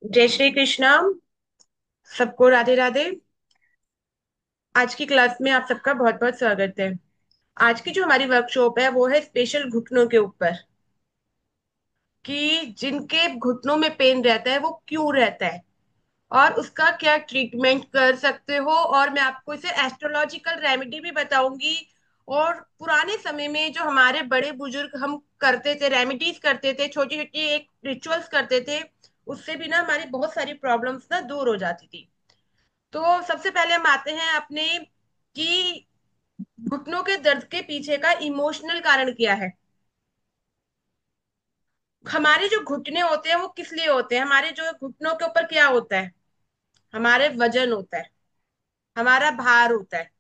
जय श्री कृष्णा। सबको राधे राधे। आज की क्लास में आप सबका बहुत बहुत स्वागत है। आज की जो हमारी वर्कशॉप है वो है स्पेशल घुटनों के ऊपर, कि जिनके घुटनों में पेन रहता है वो क्यों रहता है और उसका क्या ट्रीटमेंट कर सकते हो। और मैं आपको इसे एस्ट्रोलॉजिकल रेमेडी भी बताऊंगी। और पुराने समय में जो हमारे बड़े बुजुर्ग हम करते थे, रेमेडीज करते थे, छोटी छोटी एक रिचुअल्स करते थे, उससे भी ना हमारी बहुत सारी प्रॉब्लम्स ना दूर हो जाती थी। तो सबसे पहले हम आते हैं अपने कि घुटनों के दर्द के पीछे का इमोशनल कारण क्या है। हमारे जो घुटने होते हैं वो किस लिए होते हैं? हमारे जो घुटनों के ऊपर क्या होता है? हमारे वजन होता है, हमारा भार होता है,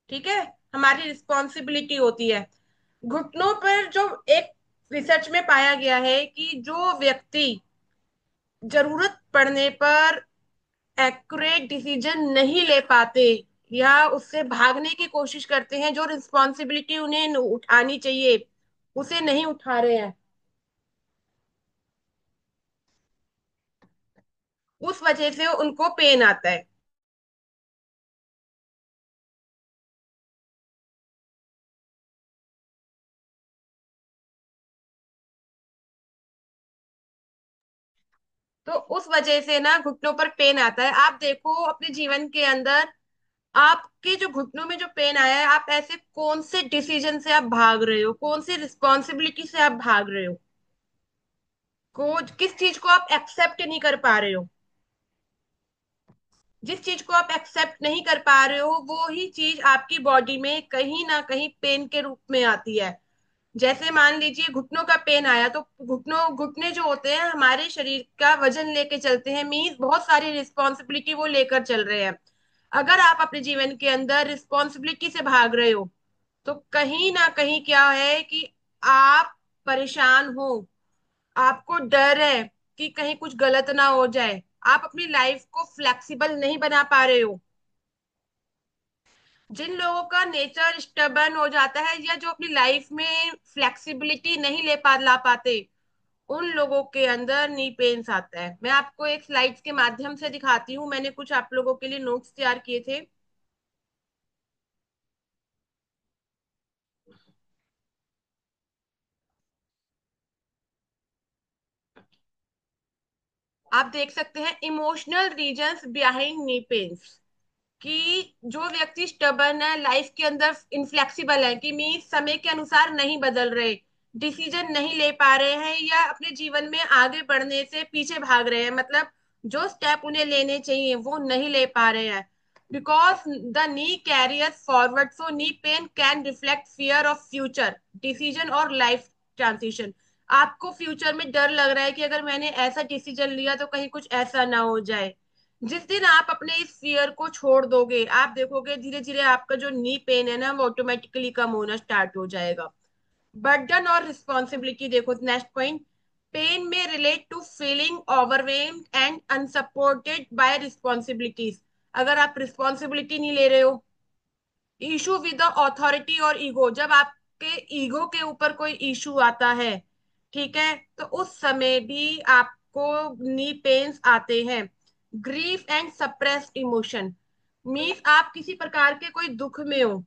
ठीक है, हमारी रिस्पॉन्सिबिलिटी होती है। घुटनों पर जो एक रिसर्च में पाया गया है कि जो व्यक्ति जरूरत पड़ने पर एक्यूरेट डिसीजन नहीं ले पाते या उससे भागने की कोशिश करते हैं, जो रिस्पॉन्सिबिलिटी उन्हें उठानी चाहिए उसे नहीं उठा रहे हैं, उस वजह से उनको पेन आता है। तो उस वजह से ना घुटनों पर पेन आता है। आप देखो अपने जीवन के अंदर, आपके जो घुटनों में जो पेन आया है, आप ऐसे कौन से डिसीजन से आप भाग रहे हो, कौन सी रिस्पॉन्सिबिलिटी से आप भाग रहे हो, को किस चीज को आप एक्सेप्ट नहीं कर पा रहे हो। जिस चीज को आप एक्सेप्ट नहीं कर पा रहे हो वो ही चीज आपकी बॉडी में कहीं ना कहीं पेन के रूप में आती है। जैसे मान लीजिए घुटनों का पेन आया, तो घुटने जो होते हैं हमारे शरीर का वजन लेके चलते हैं, मीन्स बहुत सारी रिस्पॉन्सिबिलिटी वो लेकर चल रहे हैं। अगर आप अपने जीवन के अंदर रिस्पॉन्सिबिलिटी से भाग रहे हो तो कहीं ना कहीं क्या है कि आप परेशान हो, आपको डर है कि कहीं कुछ गलत ना हो जाए, आप अपनी लाइफ को फ्लेक्सिबल नहीं बना पा रहे हो। जिन लोगों का नेचर स्टबर्न हो जाता है या जो अपनी लाइफ में फ्लेक्सिबिलिटी नहीं ला पाते, उन लोगों के अंदर नी पेन्स आता है। मैं आपको एक स्लाइड्स के माध्यम से दिखाती हूँ, मैंने कुछ आप लोगों के लिए नोट्स तैयार किए थे। आप देख सकते हैं इमोशनल रीजंस बिहाइंड नी पेन्स, कि जो व्यक्ति स्टबर्न है, लाइफ के अंदर इनफ्लेक्सिबल है, कि मीन समय के अनुसार नहीं बदल रहे, डिसीजन नहीं ले पा रहे हैं या अपने जीवन में आगे बढ़ने से पीछे भाग रहे हैं, मतलब जो स्टेप उन्हें लेने चाहिए वो नहीं ले पा रहे हैं। Because the knee carriers forward, so knee pain can reflect fear of future decision और लाइफ ट्रांजिशन। आपको फ्यूचर में डर लग रहा है कि अगर मैंने ऐसा डिसीजन लिया तो कहीं कुछ ऐसा ना हो जाए। जिस दिन आप अपने इस फियर को छोड़ दोगे, आप देखोगे धीरे धीरे आपका जो नी पेन है ना वो ऑटोमेटिकली कम होना स्टार्ट हो जाएगा। बर्डन और रिस्पॉन्सिबिलिटी देखो, नेक्स्ट पॉइंट। पेन में relate to feeling overwhelmed and unsupported by responsibilities. अगर आप रिस्पॉन्सिबिलिटी नहीं ले रहे हो, इशू विद द अथॉरिटी और ईगो, जब आपके ईगो के ऊपर कोई इशू आता है, ठीक है, तो उस समय भी आपको नी पेन्स आते हैं। Grief and suppressed emotion, means आप किसी प्रकार के कोई दुख में हो,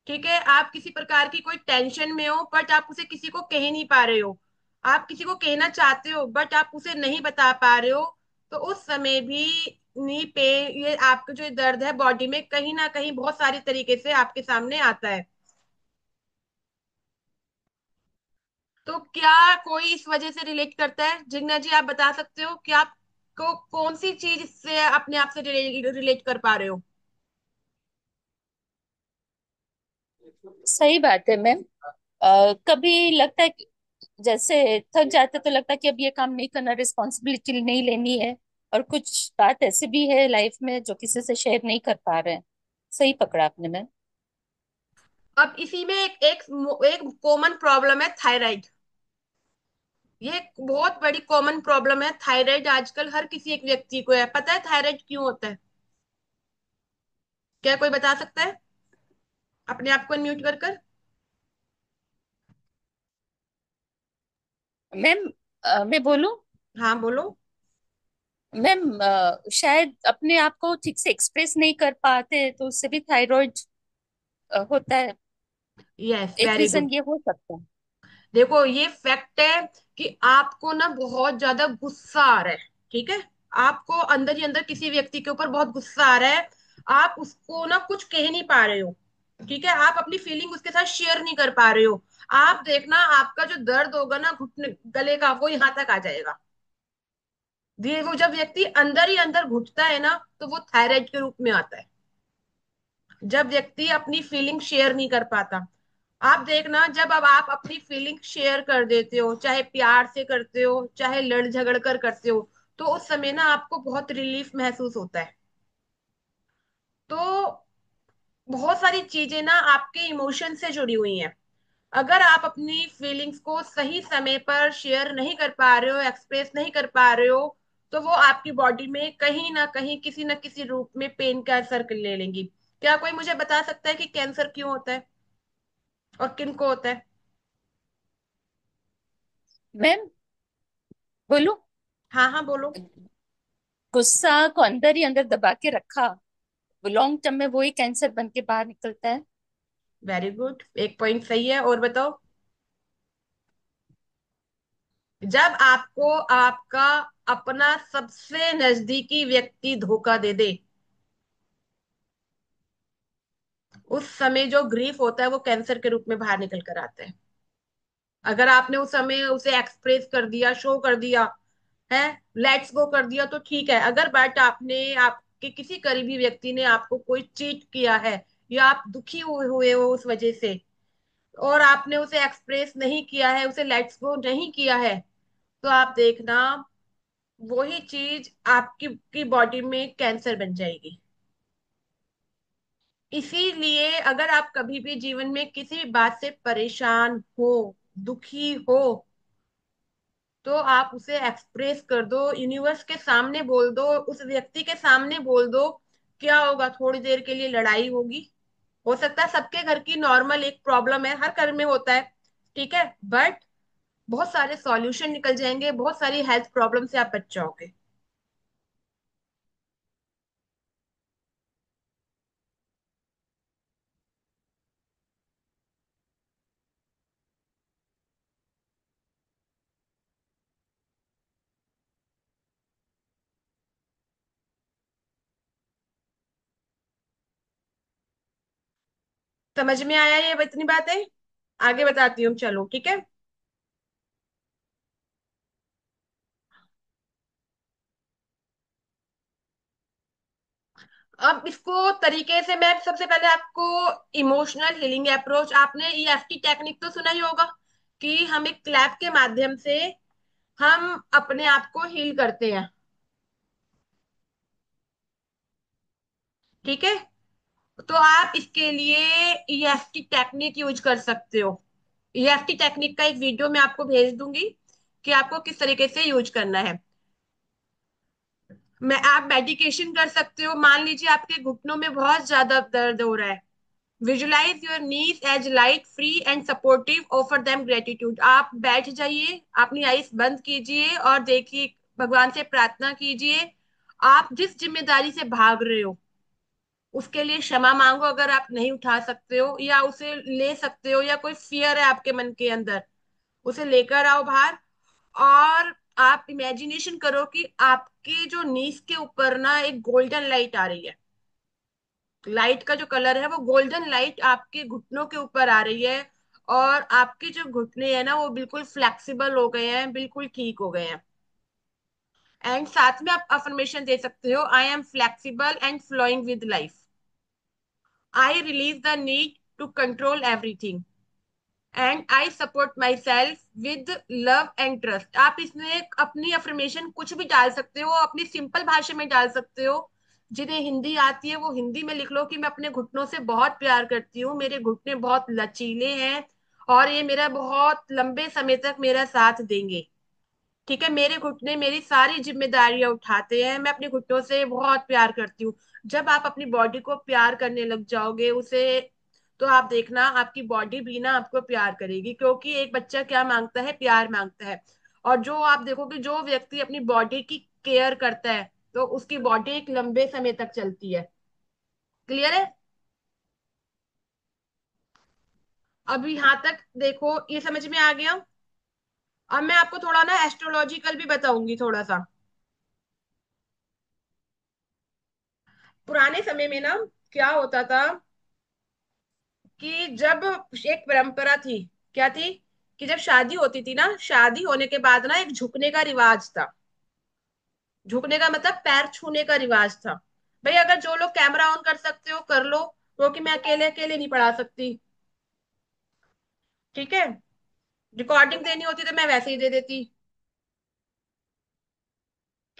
ठीक है, आप किसी प्रकार की कोई टेंशन में हो बट आप उसे किसी को कह नहीं पा रहे हो, आप किसी को कहना चाहते हो बट आप उसे नहीं बता पा रहे हो, तो उस समय भी नी पे ये आपका जो दर्द है बॉडी में कहीं ना कहीं बहुत सारे तरीके से आपके सामने आता है। तो क्या कोई इस वजह से रिलेट करता है? जिग्ना जी आप बता सकते हो कि आपको कौन सी चीज से अपने आप से रिलेट कर पा रहे हो? सही बात है मैम। कभी लगता है कि जैसे थक जाते तो लगता है कि अब ये काम नहीं करना, रिस्पॉन्सिबिलिटी नहीं लेनी है। और कुछ बात ऐसी भी है लाइफ में जो किसी से शेयर नहीं कर पा रहे हैं। सही पकड़ा आपने मैम। अब इसी में एक कॉमन प्रॉब्लम है थायराइड। ये एक बहुत बड़ी कॉमन प्रॉब्लम है थायराइड, आजकल हर किसी एक व्यक्ति को है। पता है थायराइड क्यों होता है? क्या कोई बता सकता है? अपने आप को अनम्यूट कर कर। मैम मैं बोलूं? हाँ बोलो। मैम शायद अपने आप को ठीक से एक्सप्रेस नहीं कर पाते, तो उससे भी थायराइड होता है। यस, एक वेरी रीजन गुड। ये हो सकता है। देखो ये फैक्ट है कि आपको ना बहुत ज्यादा गुस्सा आ रहा है, ठीक है, आपको अंदर ही अंदर किसी व्यक्ति के ऊपर बहुत गुस्सा आ रहा है, आप उसको ना कुछ कह नहीं पा रहे हो, ठीक है, आप अपनी फीलिंग उसके साथ शेयर नहीं कर पा रहे हो। आप देखना आपका जो दर्द होगा ना घुटने गले का, वो यहाँ तक आ जाएगा। ये वो जब व्यक्ति अंदर ही अंदर घुटता है ना, तो वो थायराइड के रूप में आता है। जब व्यक्ति अपनी फीलिंग शेयर नहीं कर पाता, आप देखना जब अब आप अपनी फीलिंग शेयर कर देते हो, चाहे प्यार से करते हो चाहे लड़ झगड़ कर करते हो, तो उस समय ना आपको बहुत रिलीफ महसूस होता है। तो बहुत सारी चीजें ना आपके इमोशन से जुड़ी हुई हैं। अगर आप अपनी फीलिंग्स को सही समय पर शेयर नहीं कर पा रहे हो, एक्सप्रेस नहीं कर पा रहे हो, तो वो आपकी बॉडी में कहीं ना कहीं किसी न किसी रूप में पेन का असर ले लेंगी। क्या कोई मुझे बता सकता है कि कैंसर क्यों होता है और किन को होता है? मैम बोलूं? हाँ हाँ, बोलो। गुस्सा को अंदर ही अंदर दबा के रखा, वो लॉन्ग टर्म में वही कैंसर बन के बाहर निकलता है। वेरी गुड, एक पॉइंट सही है, और बताओ। जब आपको आपका अपना सबसे नजदीकी व्यक्ति धोखा दे दे, उस समय जो ग्रीफ होता है वो कैंसर के रूप में बाहर निकल कर आता है। अगर आपने उस समय उसे एक्सप्रेस कर दिया, शो कर दिया है, लेट्स गो कर दिया, तो ठीक है। अगर बट आपने, आपके किसी करीबी व्यक्ति ने आपको कोई चीट किया है, या आप दुखी हुए हुए हो उस वजह से, और आपने उसे एक्सप्रेस नहीं किया है, उसे लेट्स गो नहीं किया है, तो आप देखना वही चीज आपकी की बॉडी में कैंसर बन जाएगी। इसीलिए अगर आप कभी भी जीवन में किसी भी बात से परेशान हो, दुखी हो, तो आप उसे एक्सप्रेस कर दो, यूनिवर्स के सामने बोल दो, उस व्यक्ति के सामने बोल दो। क्या होगा, थोड़ी देर के लिए लड़ाई होगी, हो सकता है सबके घर की नॉर्मल एक प्रॉब्लम है, हर घर में होता है, ठीक है, बट बहुत सारे सॉल्यूशन निकल जाएंगे, बहुत सारी हेल्थ प्रॉब्लम से आप बच जाओगे। समझ में आया ये इतनी बातें? आगे बताती हूँ, चलो ठीक है। अब इसको तरीके से मैं सबसे पहले आपको इमोशनल हीलिंग अप्रोच, आपने ईएफटी टेक्निक तो सुना ही होगा, कि हम एक क्लैप के माध्यम से हम अपने आप को हील करते हैं, ठीक है। तो आप इसके लिए ईएफटी टेक्निक यूज कर सकते हो। ईएफटी टेक्निक का एक वीडियो मैं आपको भेज दूंगी कि आपको किस तरीके से यूज करना है। मैं आप मेडिकेशन कर सकते हो, मान लीजिए आपके घुटनों में बहुत ज्यादा दर्द हो रहा है, visualize your knees as light free and supportive, offer them gratitude. आप बैठ जाइए, अपनी आईज बंद कीजिए और देखिए, भगवान से प्रार्थना कीजिए, आप जिस जिम्मेदारी से भाग रहे हो उसके लिए क्षमा मांगो, अगर आप नहीं उठा सकते हो या उसे ले सकते हो, या कोई फियर है आपके मन के अंदर, उसे लेकर आओ बाहर। और आप इमेजिनेशन करो कि आपके जो नीज के ऊपर ना एक गोल्डन लाइट आ रही है, लाइट का जो कलर है वो गोल्डन लाइट आपके घुटनों के ऊपर आ रही है, और आपके जो घुटने हैं ना वो बिल्कुल फ्लेक्सिबल हो गए हैं, बिल्कुल ठीक हो गए हैं। एंड साथ में आप अफर्मेशन दे सकते हो, I am flexible and flowing with life, I release the need to control everything, and I support myself with love and trust. आप इसमें अपनी अफर्मेशन कुछ भी डाल सकते हो, अपनी सिंपल भाषा में डाल सकते हो, जिन्हें हिंदी आती है वो हिंदी में लिख लो कि मैं अपने घुटनों से बहुत प्यार करती हूँ, मेरे घुटने बहुत लचीले हैं और ये मेरा बहुत लंबे समय तक मेरा साथ देंगे, ठीक है, मेरे घुटने मेरी सारी जिम्मेदारियां उठाते हैं, मैं अपने घुटनों से बहुत प्यार करती हूँ। जब आप अपनी बॉडी को प्यार करने लग जाओगे उसे, तो आप देखना आपकी बॉडी भी ना आपको प्यार करेगी, क्योंकि एक बच्चा क्या मांगता है, प्यार मांगता है। और जो आप देखोगे जो व्यक्ति अपनी बॉडी की केयर करता है, तो उसकी बॉडी एक लंबे समय तक चलती है। क्लियर है? अब यहां तक देखो, ये समझ में आ गया। अब मैं आपको थोड़ा ना एस्ट्रोलॉजिकल भी बताऊंगी थोड़ा सा। पुराने समय में ना क्या होता था कि जब एक परंपरा थी, क्या थी, कि जब शादी होती थी ना, शादी होने के बाद ना एक झुकने का रिवाज था। झुकने का मतलब पैर छूने का रिवाज था। भाई अगर जो लोग कैमरा ऑन कर सकते हो कर लो, क्योंकि मैं अकेले अकेले नहीं पढ़ा सकती। ठीक है? रिकॉर्डिंग देनी होती तो मैं वैसे ही दे देती।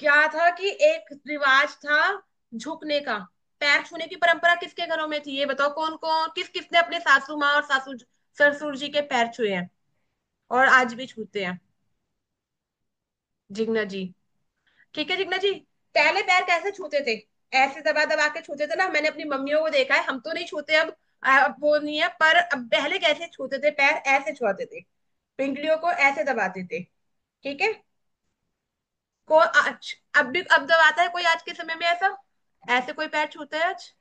क्या था कि एक रिवाज था झुकने का। पैर छूने की परंपरा किसके घरों में थी, ये बताओ, कौन कौन किस किसने अपने सासू माँ और सासू ससुर जी के पैर छुए हैं और आज भी छूते हैं? जिग्ना जी। ठीक है जिग्ना जी। पहले पैर कैसे छूते थे? ऐसे दबा दबा के छूते थे ना, मैंने अपनी मम्मियों को देखा है, हम तो नहीं छूते अब। अब वो नहीं है, पर अब पहले कैसे छूते थे? पैर ऐसे छुआते थे, पिंगलियों को ऐसे दबाते थे। ठीक है? को आज अब भी अब दबाता है कोई आज के समय में ऐसा? ऐसे कोई पैर छूता है आज?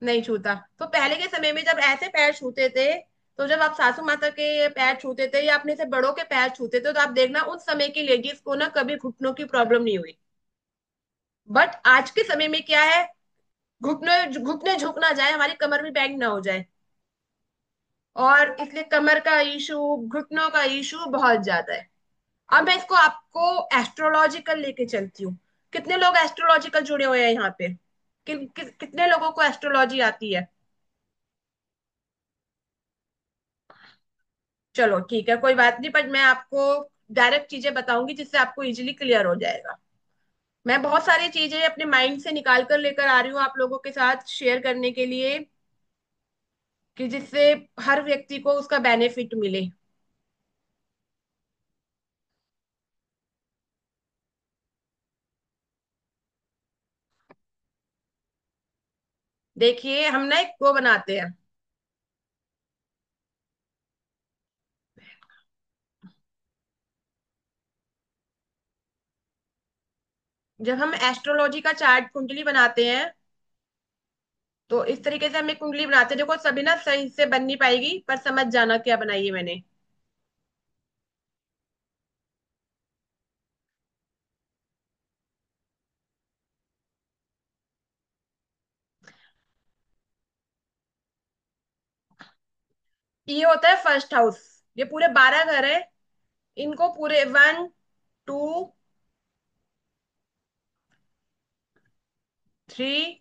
नहीं छूता। तो पहले के समय में जब ऐसे पैर छूते थे, तो जब आप सासू माता के पैर छूते थे या अपने से बड़ों के पैर छूते थे, तो आप देखना उस समय की लेडीज को ना कभी घुटनों की प्रॉब्लम नहीं हुई। बट आज के समय में क्या है, घुटने घुटने झुक ना जाए, हमारी कमर भी बैंग ना हो जाए, और इसलिए कमर का इशू, घुटनों का इशू बहुत ज्यादा है। अब मैं इसको आपको एस्ट्रोलॉजिकल लेके चलती हूँ। कितने लोग एस्ट्रोलॉजिकल जुड़े हुए हैं यहाँ पे? कितने लोगों को एस्ट्रोलॉजी आती है? चलो ठीक है, कोई बात नहीं, पर मैं आपको डायरेक्ट चीजें बताऊंगी जिससे आपको इजीली क्लियर हो जाएगा। मैं बहुत सारी चीजें अपने माइंड से निकाल कर लेकर आ रही हूँ आप लोगों के साथ शेयर करने के लिए, कि जिससे हर व्यक्ति को उसका बेनिफिट मिले। देखिए हम ना एक वो बनाते हैं। जब हम एस्ट्रोलॉजी का चार्ट कुंडली बनाते हैं, तो इस तरीके से हम एक कुंडली बनाते हैं। देखो सभी ना सही से बन नहीं पाएगी, पर समझ जाना क्या बनाई है मैंने। ये होता है फर्स्ट हाउस। ये पूरे 12 घर है। इनको पूरे 1 2 3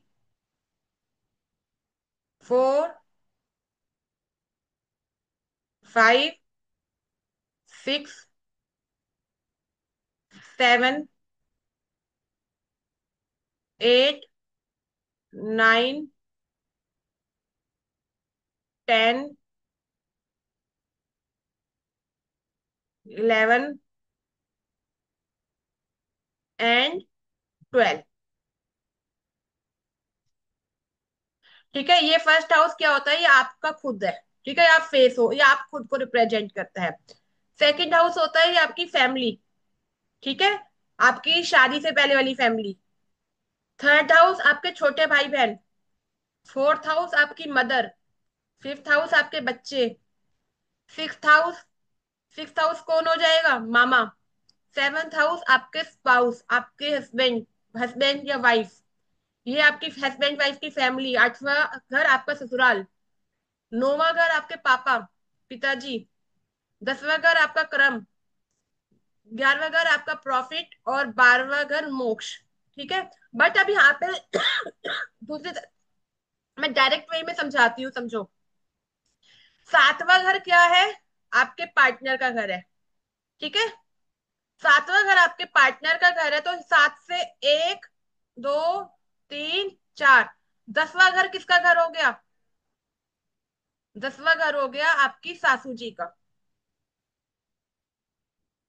4 5 6 7 8 9 10 11 एंड 12। ठीक है? ये फर्स्ट हाउस क्या होता है? ये आपका खुद है। ठीक है? आप फेस हो, ये आप खुद को रिप्रेजेंट करता है। सेकंड हाउस होता है ये आपकी फैमिली। ठीक है? आपकी शादी से पहले वाली फैमिली। थर्ड हाउस आपके छोटे भाई बहन। फोर्थ हाउस आपकी मदर। फिफ्थ हाउस आपके बच्चे। सिक्स्थ हाउस, सिक्स्थ हाउस कौन हो जाएगा? मामा। सेवंथ हाउस आपके स्पाउस, आपके हस्बैंड, हस्बैंड या वाइफ, ये आपकी हस्बैंड वाइफ की फैमिली। आठवां घर आपका ससुराल। नौवां घर आपके पापा, पिताजी। 10वां घर आपका कर्म। 11वां घर आपका प्रॉफिट, और 12वां घर मोक्ष। ठीक है? बट अब यहाँ पे दूसरे, मैं डायरेक्ट वे में समझाती हूँ, समझो। 7वां घर क्या है? आपके पार्टनर का घर है। ठीक है? 7वां घर आपके पार्टनर का घर है, तो 7 से 1 2 3 4। 10वां घर किसका घर हो गया? 10वां घर हो गया आपकी सासू जी का।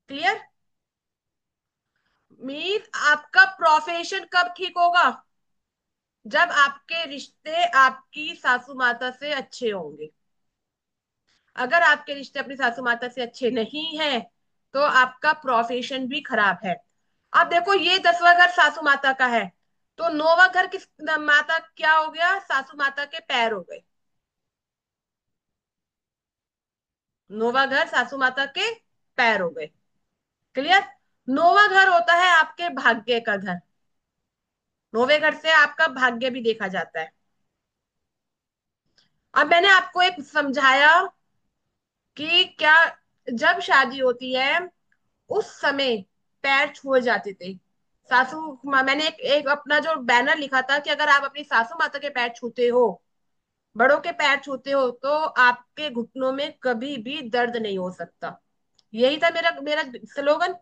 क्लियर? मीन्स आपका प्रोफेशन कब ठीक होगा? जब आपके रिश्ते आपकी सासू माता से अच्छे होंगे। अगर आपके रिश्ते अपनी सासू माता से अच्छे नहीं हैं, तो आपका प्रोफेशन भी खराब है। अब देखो, ये 10वां घर सासू माता का है, तो 9वां घर किस माता क्या हो गया? सासू माता के पैर हो गए। 9वां घर सासू माता के पैर हो गए। क्लियर? 9वां घर होता है आपके भाग्य का घर। 9वें घर से आपका भाग्य भी देखा जाता है। अब मैंने आपको एक समझाया कि क्या, जब शादी होती है उस समय पैर छुए जाते थे मैंने एक अपना जो बैनर लिखा था कि अगर आप अपनी सासू माता के पैर छूते हो, बड़ों के पैर छूते हो, तो आपके घुटनों में कभी भी दर्द नहीं हो सकता। यही था मेरा मेरा स्लोगन।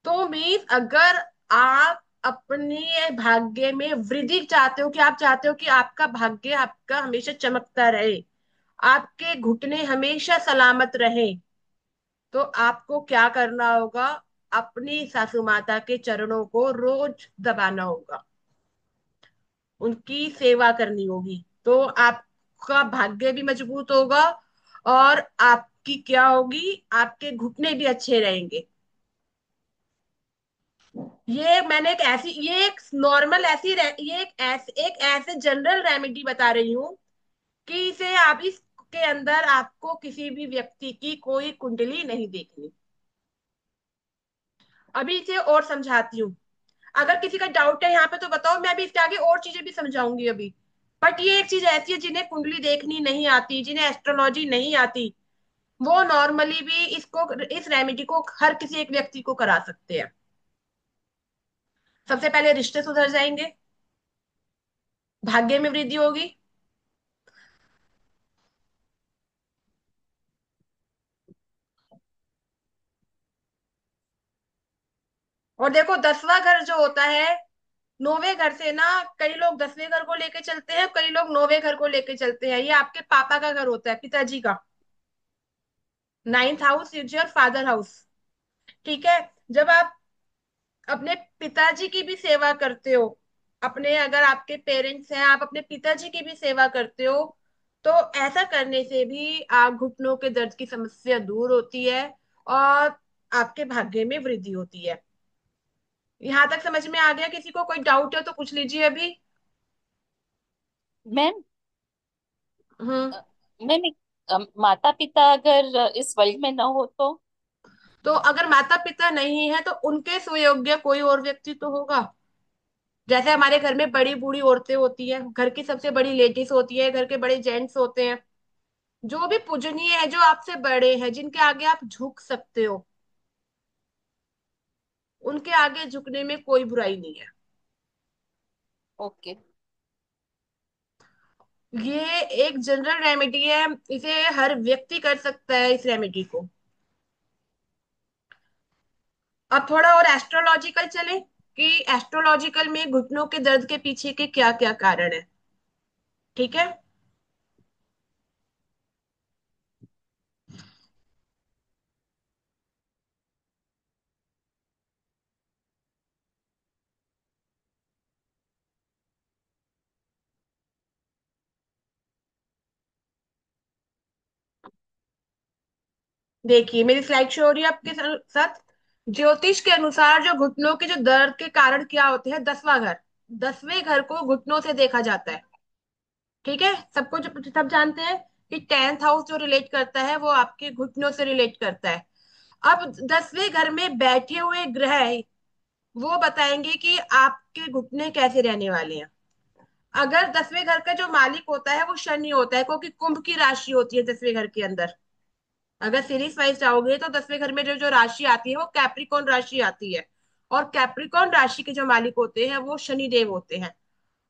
तो मीन्स अगर आप अपने भाग्य में वृद्धि चाहते हो, कि आप चाहते हो कि आपका भाग्य आपका हमेशा चमकता रहे, आपके घुटने हमेशा सलामत रहे, तो आपको क्या करना होगा? अपनी सासू माता के चरणों को रोज दबाना होगा, उनकी सेवा करनी होगी, तो आपका भाग्य भी मजबूत होगा, और आपकी क्या होगी, आपके घुटने भी अच्छे रहेंगे। ये मैंने एक ऐसी, ये एक नॉर्मल ऐसी ये एक ऐसे जनरल रेमेडी बता रही हूँ कि इसे आप इसके अंदर आपको किसी भी व्यक्ति की कोई कुंडली नहीं देखनी। अभी इसे और समझाती हूँ। अगर किसी का डाउट है यहाँ पे तो बताओ, मैं अभी इसके आगे और चीजें भी समझाऊंगी अभी। बट ये एक चीज ऐसी है, जिन्हें कुंडली देखनी नहीं आती, जिन्हें एस्ट्रोलॉजी नहीं आती, वो नॉर्मली भी इस रेमेडी को हर किसी एक व्यक्ति को करा सकते हैं। सबसे पहले रिश्ते सुधर जाएंगे, भाग्य में वृद्धि होगी। और देखो, 10वां घर जो होता है 9वें घर से ना, कई लोग 10वें घर को लेके चलते हैं, कई लोग 9वें घर को लेके चलते हैं। ये आपके पापा का घर होता है, पिताजी का। 9th house is your father house. ठीक है? जब आप अपने पिताजी की भी सेवा करते हो, अपने अगर आपके पेरेंट्स हैं, आप अपने पिताजी की भी सेवा करते हो, तो ऐसा करने से भी आप घुटनों के दर्द की समस्या दूर होती है, और आपके भाग्य में वृद्धि होती है। यहाँ तक समझ में आ गया? किसी को कोई डाउट है तो पूछ लीजिए अभी। मैम, हम्म। मैम, माता पिता अगर इस वर्ल्ड में ना हो तो? तो अगर माता पिता नहीं है तो उनके सुयोग्य कोई और व्यक्ति तो होगा। जैसे हमारे घर में बड़ी बूढ़ी औरतें होती हैं, घर की सबसे बड़ी लेडीज होती है, घर के बड़े जेंट्स होते हैं, जो भी पूजनीय है, जो आपसे बड़े हैं, जिनके आगे आप झुक सकते हो, उनके आगे झुकने में कोई बुराई नहीं है। ओके। ये एक जनरल रेमेडी है, इसे हर व्यक्ति कर सकता है इस रेमेडी को। अब थोड़ा और एस्ट्रोलॉजिकल चले, कि एस्ट्रोलॉजिकल में घुटनों के दर्द के पीछे के क्या क्या कारण है। ठीक है? देखिए, मेरी स्लाइड शो हो रही है आपके साथ। ज्योतिष के अनुसार जो घुटनों के जो दर्द के कारण क्या होते हैं, 10वां घर, 10वें घर को घुटनों से देखा जाता है। ठीक है? सबको जो सब जानते हैं कि 10th हाउस जो रिलेट करता है वो आपके घुटनों से रिलेट करता है। अब 10वें घर में बैठे हुए ग्रह वो बताएंगे कि आपके घुटने कैसे रहने वाले हैं। अगर 10वें घर का जो मालिक होता है वो शनि होता है, क्योंकि कुंभ की राशि होती है 10वें घर के अंदर। अगर सीरीज वाइज जाओगे तो 10वें घर में जो जो राशि आती है वो कैप्रिकॉन राशि आती है, और कैप्रिकॉन राशि के जो मालिक होते हैं वो शनि देव होते हैं।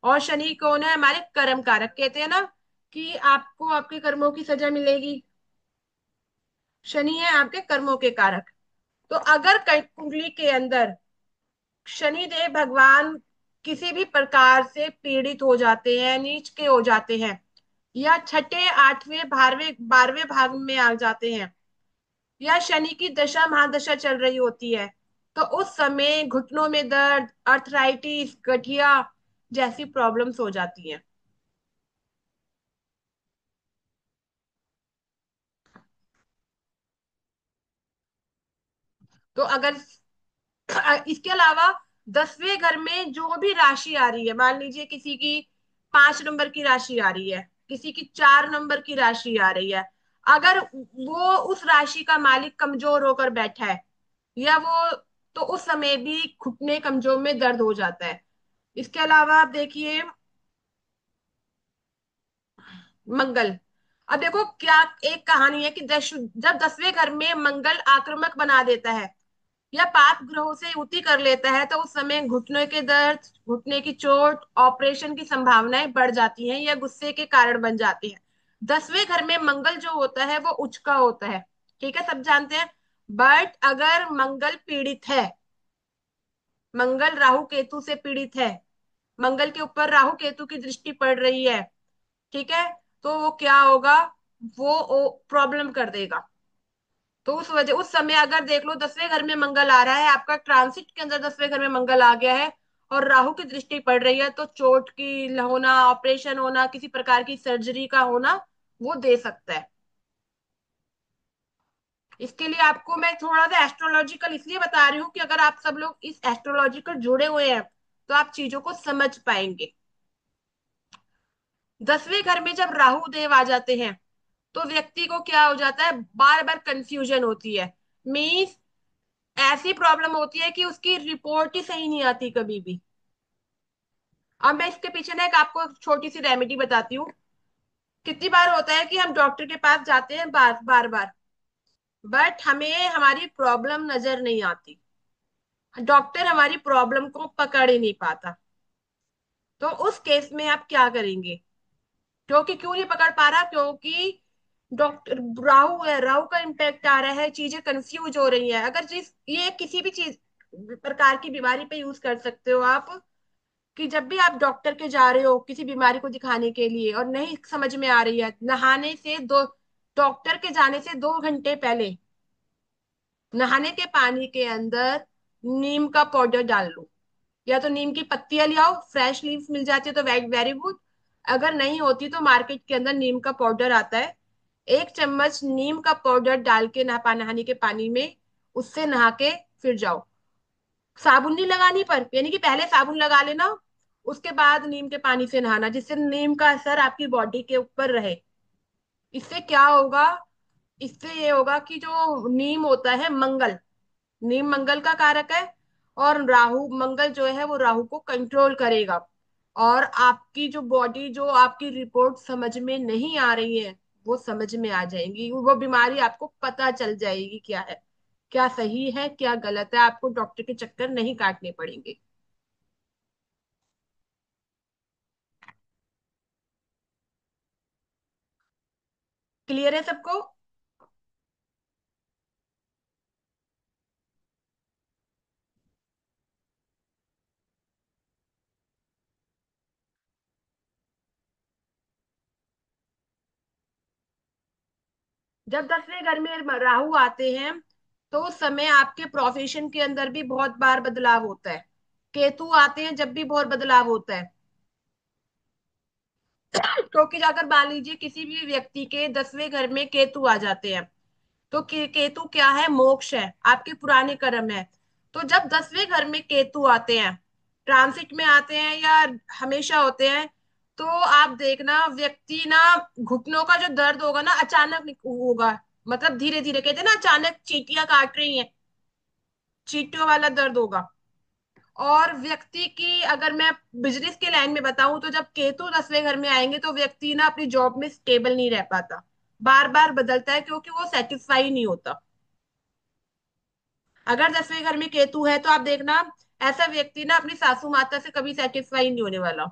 और शनि कौन है? हमारे कर्म कारक। कहते हैं ना कि आपको आपके कर्मों की सजा मिलेगी। शनि है आपके कर्मों के कारक। तो अगर कुंडली के अंदर शनि देव भगवान किसी भी प्रकार से पीड़ित हो जाते हैं, नीच के हो जाते हैं, या छठे आठवें 12वें भाग में आ जाते हैं, या शनि की दशा महादशा चल रही होती है, तो उस समय घुटनों में दर्द, अर्थराइटिस, गठिया जैसी प्रॉब्लम्स हो जाती हैं। तो अगर इसके अलावा 10वें घर में जो भी राशि आ रही है, मान लीजिए किसी की 5 नंबर की राशि आ रही है, किसी की 4 नंबर की राशि आ रही है, अगर वो उस राशि का मालिक कमजोर होकर बैठा है, या वो, तो उस समय भी घुटने कमजोर में दर्द हो जाता है। इसके अलावा आप देखिए मंगल। अब देखो क्या, एक कहानी है कि जब 10वें घर में मंगल आक्रामक बना देता है या पाप ग्रहों से युति कर लेता है, तो उस समय घुटने के दर्द, घुटने की चोट, ऑपरेशन की संभावनाएं बढ़ जाती हैं या गुस्से के कारण बन जाती हैं। 10वें घर में मंगल जो होता है वो उच्च का होता है, ठीक है, सब जानते हैं। बट अगर मंगल पीड़ित है, मंगल राहु केतु से पीड़ित है, मंगल के ऊपर राहु केतु की दृष्टि पड़ रही है, ठीक है, तो वो क्या होगा, वो प्रॉब्लम कर देगा। तो उस वजह, उस समय अगर देख लो 10वें घर में मंगल आ रहा है, आपका ट्रांसिट के अंदर 10वें घर में मंगल आ गया है और राहु की दृष्टि पड़ रही है, तो चोट की होना, ऑपरेशन होना, किसी प्रकार की सर्जरी का होना, वो दे सकता है। इसके लिए आपको मैं थोड़ा सा एस्ट्रोलॉजिकल इसलिए बता रही हूँ कि अगर आप सब लोग इस एस्ट्रोलॉजिकल जुड़े हुए हैं तो आप चीजों को समझ पाएंगे। 10वें घर में जब राहु देव आ जाते हैं तो व्यक्ति को क्या हो जाता है, बार बार कंफ्यूजन होती है। मीन्स ऐसी प्रॉब्लम होती है कि उसकी रिपोर्ट ही सही नहीं आती कभी भी। अब मैं इसके पीछे ना एक आपको छोटी सी रेमेडी बताती हूँ। कितनी बार होता है कि हम डॉक्टर के पास जाते हैं बार बार बार, बट हमें हमारी प्रॉब्लम नजर नहीं आती, डॉक्टर हमारी प्रॉब्लम को पकड़ ही नहीं पाता। तो उस केस में आप क्या करेंगे? क्योंकि क्यों नहीं पकड़ पा रहा, क्योंकि डॉक्टर राहु है, राहु का इम्पैक्ट आ रहा है, चीजें कंफ्यूज हो रही हैं। अगर जिस ये किसी भी चीज प्रकार की बीमारी पे यूज कर सकते हो आप, कि जब भी आप डॉक्टर के जा रहे हो किसी बीमारी को दिखाने के लिए और नहीं समझ में आ रही है, नहाने से दो, डॉक्टर के जाने से 2 घंटे पहले नहाने के पानी के अंदर नीम का पाउडर डाल लो, या तो नीम की पत्तियां ले आओ, फ्रेश लीव्स मिल जाती है तो वेरी गुड, अगर नहीं होती तो मार्केट के अंदर नीम का पाउडर आता है, 1 चम्मच नीम का पाउडर डाल के नहाने के पानी में, उससे नहा के फिर जाओ। साबुन नहीं लगानी, पर यानी कि पहले साबुन लगा लेना, उसके बाद नीम के पानी से नहाना, जिससे नीम का असर आपकी बॉडी के ऊपर रहे। इससे क्या होगा, इससे ये होगा कि जो नीम होता है मंगल, नीम मंगल का कारक है, और राहु, मंगल जो है वो राहु को कंट्रोल करेगा, और आपकी जो बॉडी, जो आपकी रिपोर्ट समझ में नहीं आ रही है वो समझ में आ जाएंगी, वो बीमारी आपको पता चल जाएगी क्या है, क्या सही है क्या गलत है, आपको डॉक्टर के चक्कर नहीं काटने पड़ेंगे। क्लियर है सबको? जब 10वें घर में राहु आते हैं तो उस समय आपके प्रोफेशन के अंदर भी बहुत बार बदलाव होता है। केतु आते हैं जब भी बहुत बदलाव होता है। क्योंकि अगर मान लीजिए किसी भी व्यक्ति के 10वें घर में केतु आ जाते हैं, तो केतु क्या है, मोक्ष है, आपके पुराने कर्म है। तो जब 10वें घर में केतु आते हैं, ट्रांसिट में आते हैं या हमेशा होते हैं, तो आप देखना व्यक्ति ना, घुटनों का जो दर्द होगा ना अचानक होगा, मतलब धीरे धीरे, कहते हैं ना अचानक चींटियां काट रही हैं, चींटियों वाला दर्द होगा। और व्यक्ति की अगर मैं बिजनेस के लाइन में बताऊं, तो जब केतु 10वें घर में आएंगे तो व्यक्ति ना अपनी जॉब में स्टेबल नहीं रह पाता, बार बार बदलता है, क्योंकि वो सेटिस्फाई नहीं होता। अगर 10वें घर में केतु है तो आप देखना, ऐसा व्यक्ति ना अपनी सासू माता से कभी सेटिस्फाई नहीं होने वाला।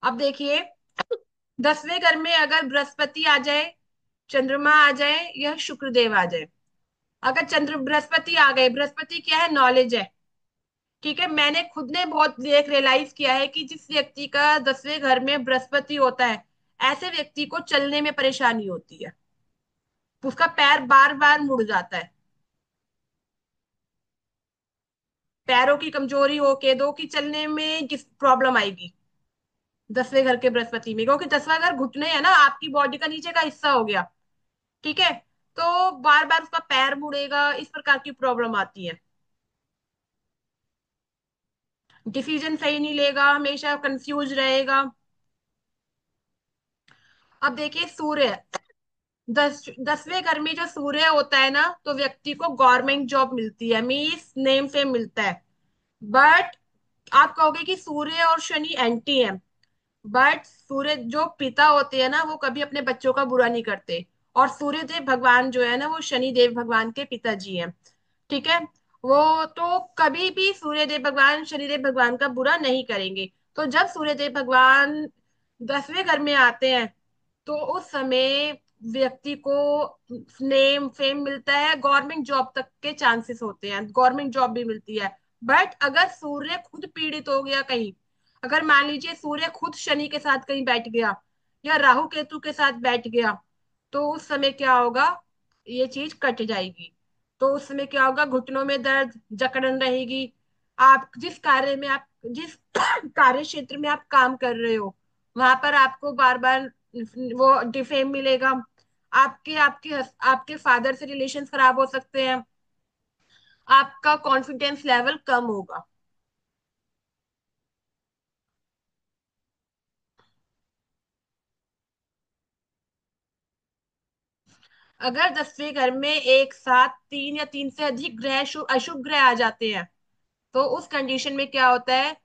अब देखिए, 10वें घर में अगर बृहस्पति आ जाए, चंद्रमा आ जाए या शुक्रदेव आ जाए, अगर चंद्र बृहस्पति आ गए, बृहस्पति क्या है, नॉलेज है, ठीक है, मैंने खुद ने बहुत देख रियलाइज किया है कि जिस व्यक्ति का 10वें घर में बृहस्पति होता है, ऐसे व्यक्ति को चलने में परेशानी होती है, उसका पैर बार बार मुड़ जाता है, पैरों की कमजोरी हो के दो कि चलने में किस प्रॉब्लम आएगी। 10वें घर के बृहस्पति में, क्योंकि 10वां घर घुटने है ना, आपकी बॉडी का नीचे का हिस्सा हो गया। ठीक है। तो बार बार उसका पैर मुड़ेगा, इस प्रकार की प्रॉब्लम आती है। डिसीजन सही नहीं लेगा, हमेशा कंफ्यूज रहेगा। अब देखिए सूर्य, 10वें घर में जो सूर्य होता है ना, तो व्यक्ति को गवर्नमेंट जॉब मिलती है, मीन्स नेम फेम मिलता है। बट आप कहोगे कि सूर्य और शनि एंटी है, बट सूर्य जो पिता होते हैं ना, वो कभी अपने बच्चों का बुरा नहीं करते। और सूर्य देव भगवान जो है ना, वो शनि देव भगवान के पिताजी हैं। ठीक है। वो तो कभी भी सूर्य देव भगवान शनिदेव भगवान का बुरा नहीं करेंगे। तो जब सूर्य देव भगवान 10वें घर में आते हैं, तो उस समय व्यक्ति को नेम फेम मिलता है, गवर्नमेंट जॉब तक के चांसेस होते हैं, गवर्नमेंट जॉब भी मिलती है। बट अगर सूर्य खुद पीड़ित हो गया कहीं, अगर मान लीजिए सूर्य खुद शनि के साथ कहीं बैठ गया, या राहु केतु के साथ बैठ गया, तो उस समय क्या होगा, ये चीज कट जाएगी। तो उस समय क्या होगा, घुटनों में दर्द, जकड़न रहेगी। आप जिस कार्य में आप जिस कार्य क्षेत्र में आप काम कर रहे हो, वहां पर आपको बार बार वो डिफेम मिलेगा। आपके आपके आपके फादर से रिलेशन खराब हो सकते हैं। आपका कॉन्फिडेंस लेवल कम होगा। अगर 10वें घर में एक साथ तीन या तीन से अधिक ग्रह अशुभ ग्रह आ जाते हैं, तो उस कंडीशन में क्या होता है,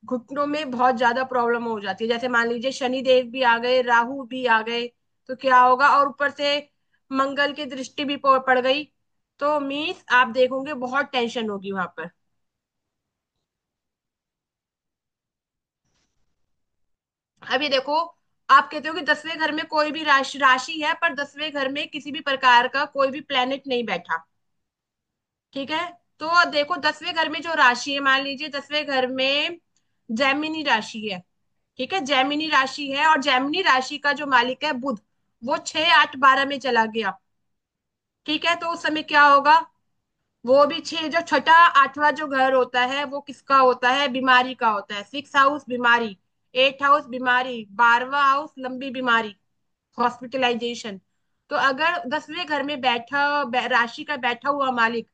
घुटनों में बहुत ज्यादा प्रॉब्लम हो जाती है। जैसे मान लीजिए शनि देव भी आ गए, राहु भी आ गए, तो क्या होगा, और ऊपर से मंगल की दृष्टि भी पड़ गई, तो मीन्स आप देखोगे बहुत टेंशन होगी वहां पर। अभी देखो, आप कहते हो कि 10वें घर में कोई भी राशि राशि है, पर 10वें घर में किसी भी प्रकार का कोई भी प्लेनेट नहीं बैठा। ठीक है। तो अब देखो 10वें घर में जो राशि है, मान लीजिए 10वें घर में जैमिनी राशि है। ठीक है, जैमिनी राशि है, और जैमिनी राशि का जो मालिक है बुध, वो 6 8 12 में चला गया। ठीक है। तो उस समय क्या होगा, वो भी छह, जो छठा आठवां जो घर होता है वो किसका होता है, बीमारी का होता है। 6 हाउस बीमारी, 8 हाउस बीमारी, 12वां हाउस लंबी बीमारी, हॉस्पिटलाइजेशन। तो अगर 10वें घर में राशि का बैठा हुआ मालिक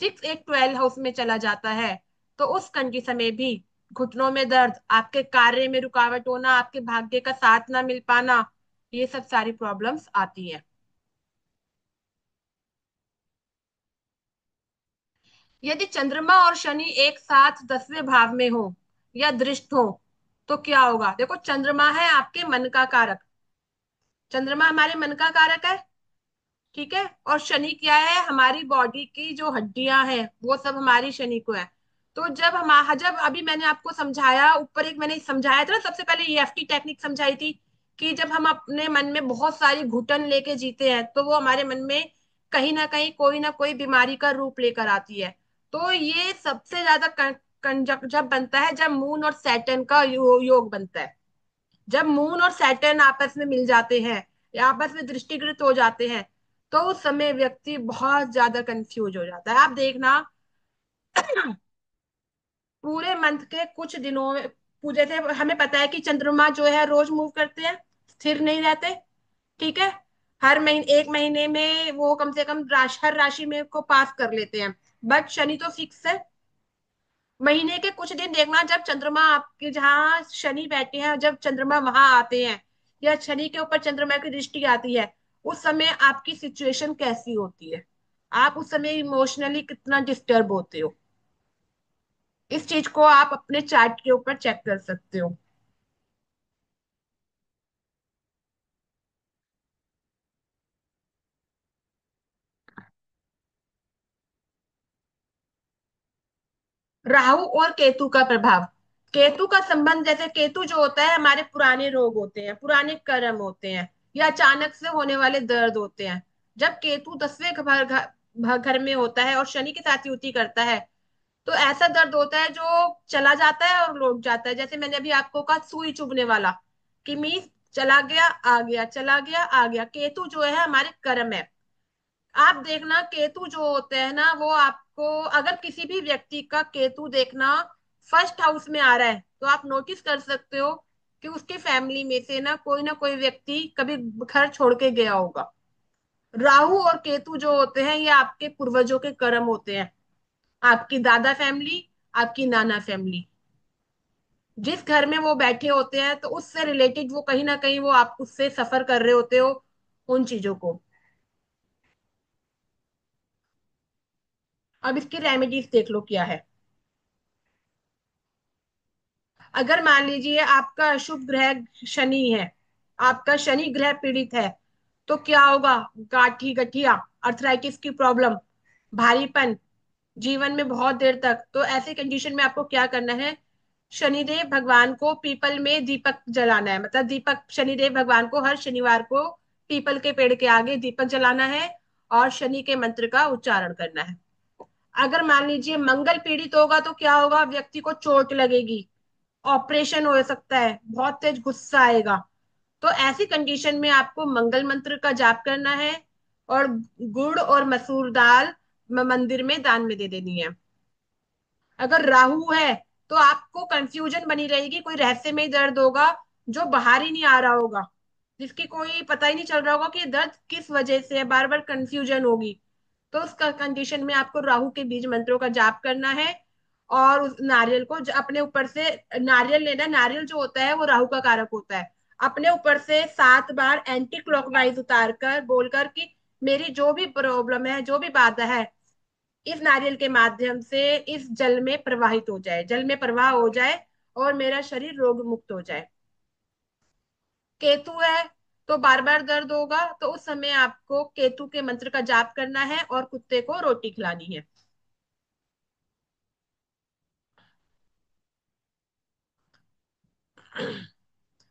6 8 12 हाउस में चला जाता है, तो उस कंडीशन में भी घुटनों में दर्द, आपके कार्य में रुकावट होना, आपके भाग्य का साथ ना मिल पाना, ये सब सारी प्रॉब्लम्स आती है। यदि चंद्रमा और शनि एक साथ 10वें भाव में हो या दृष्ट हो, तो क्या होगा, देखो चंद्रमा है आपके मन का कारक, चंद्रमा हमारे मन का कारक है। ठीक है। और शनि क्या है, हमारी बॉडी की जो हड्डियां हैं वो सब हमारी शनि को है। तो जब अभी मैंने आपको समझाया, ऊपर एक मैंने समझाया था ना, सबसे पहले ईएफटी टेक्निक समझाई थी, कि जब हम अपने मन में बहुत सारी घुटन लेके जीते हैं, तो वो हमारे मन में कहीं ना कहीं कोई ना कोई बीमारी का रूप लेकर आती है। तो ये सबसे ज्यादा कंजक जब बनता है, जब मून और सैटर्न का योग बनता है। जब मून और सैटर्न आपस में मिल जाते हैं, या आपस में दृष्टिगत हो जाते हैं, तो उस समय व्यक्ति बहुत ज्यादा कंफ्यूज हो जाता है। आप देखना, पूरे मंथ के कुछ दिनों में, जैसे हमें पता है कि चंद्रमा जो है रोज मूव करते हैं, स्थिर नहीं रहते। ठीक है। हर महीने, एक महीने में वो कम से कम हर राशि में को पास कर लेते हैं। बट शनि तो फिक्स है। महीने के कुछ दिन देखना, जब चंद्रमा आपके जहाँ शनि बैठे हैं, जब चंद्रमा वहां आते हैं, या शनि के ऊपर चंद्रमा की दृष्टि आती है, उस समय आपकी सिचुएशन कैसी होती है, आप उस समय इमोशनली कितना डिस्टर्ब होते हो। इस चीज को आप अपने चार्ट के ऊपर चेक कर सकते हो। राहु और केतु का प्रभाव, केतु का संबंध, जैसे केतु जो होता है, हमारे पुराने रोग होते हैं, पुराने कर्म होते हैं, या अचानक से होने वाले दर्द होते हैं। जब केतु 10वें घर में होता है और शनि के साथ युति करता है, तो ऐसा दर्द होता है जो चला जाता है और लौट जाता है। जैसे मैंने अभी आपको कहा, सुई चुभने वाला, कि मीन्स चला गया आ गया, चला गया आ गया। केतु जो है हमारे कर्म है। आप देखना, केतु जो होते हैं ना, वो आपको, अगर किसी भी व्यक्ति का केतु देखना फर्स्ट हाउस में आ रहा है, तो आप नोटिस कर सकते हो कि उसके फैमिली में से ना कोई व्यक्ति कभी घर छोड़ के गया होगा। राहु और केतु जो होते हैं ये आपके पूर्वजों के कर्म होते हैं। आपकी दादा फैमिली, आपकी नाना फैमिली, जिस घर में वो बैठे होते हैं तो उससे रिलेटेड वो कहीं ना कहीं वो आप उससे सफर कर रहे होते हो उन चीजों को। अब इसकी रेमेडीज देख लो क्या है। अगर मान लीजिए आपका अशुभ ग्रह शनि है, आपका शनि ग्रह पीड़ित है, तो क्या होगा? गाठी गठिया, अर्थराइटिस की प्रॉब्लम, भारीपन जीवन में बहुत देर तक। तो ऐसे कंडीशन में आपको क्या करना है? शनिदेव भगवान को पीपल में दीपक जलाना है, मतलब दीपक शनिदेव भगवान को हर शनिवार को पीपल के पेड़ के आगे दीपक जलाना है और शनि के मंत्र का उच्चारण करना है। अगर मान लीजिए मंगल पीड़ित होगा तो क्या होगा? व्यक्ति को चोट लगेगी, ऑपरेशन हो सकता है, बहुत तेज गुस्सा आएगा। तो ऐसी कंडीशन में आपको मंगल मंत्र का जाप करना है और गुड़ और मसूर दाल मंदिर में दान में दे देनी है। अगर राहु है तो आपको कंफ्यूजन बनी रहेगी, कोई रहस्यमय दर्द होगा जो बाहर ही नहीं आ रहा होगा, जिसकी कोई पता ही नहीं चल रहा होगा कि ये दर्द किस वजह से है, बार बार कंफ्यूजन होगी। तो उस कंडीशन में आपको राहु के बीज मंत्रों का जाप करना है और उस नारियल को अपने ऊपर से नारियल लेना। नारियल जो होता है वो राहु का कारक होता है। अपने ऊपर से 7 बार एंटी क्लॉकवाइज उतार कर बोलकर कि मेरी जो भी प्रॉब्लम है, जो भी बाधा है, इस नारियल के माध्यम से इस जल में प्रवाहित हो जाए, जल में प्रवाह हो जाए और मेरा शरीर रोग मुक्त हो जाए। केतु है तो बार बार दर्द होगा, तो उस समय आपको केतु के मंत्र का जाप करना है और कुत्ते को रोटी खिलानी है।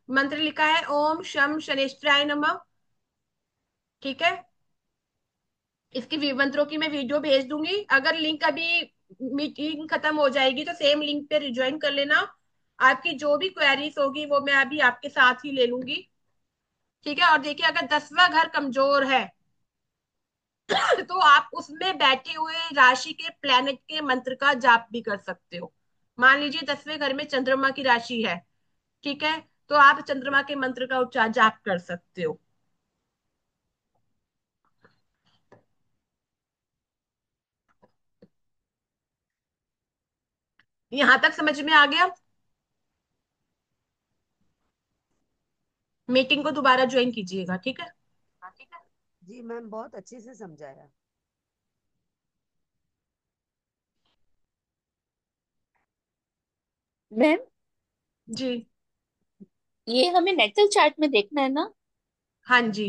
मंत्र लिखा है ओम शम शनेश्वराय नमः। ठीक है। इसकी मंत्रों की मैं वीडियो भेज दूंगी। अगर लिंक अभी मीटिंग खत्म हो जाएगी तो सेम लिंक पे रिज्वाइन कर लेना। आपकी जो भी क्वेरीज होगी वो मैं अभी आपके साथ ही ले लूंगी। ठीक है। और देखिए अगर 10वां घर कमजोर है तो आप उसमें बैठे हुए राशि के प्लेनेट के मंत्र का जाप भी कर सकते हो। मान लीजिए 10वें घर में चंद्रमा की राशि है, ठीक है, तो आप चंद्रमा के मंत्र का उच्चार जाप कर सकते हो। यहां तक समझ में आ गया? मीटिंग को दोबारा ज्वाइन कीजिएगा, ठीक है। हाँ, ठीक है। जी मैम, बहुत अच्छे से समझाया। मैम, जी। ये हमें नेटल चार्ट में देखना है ना? हाँ जी।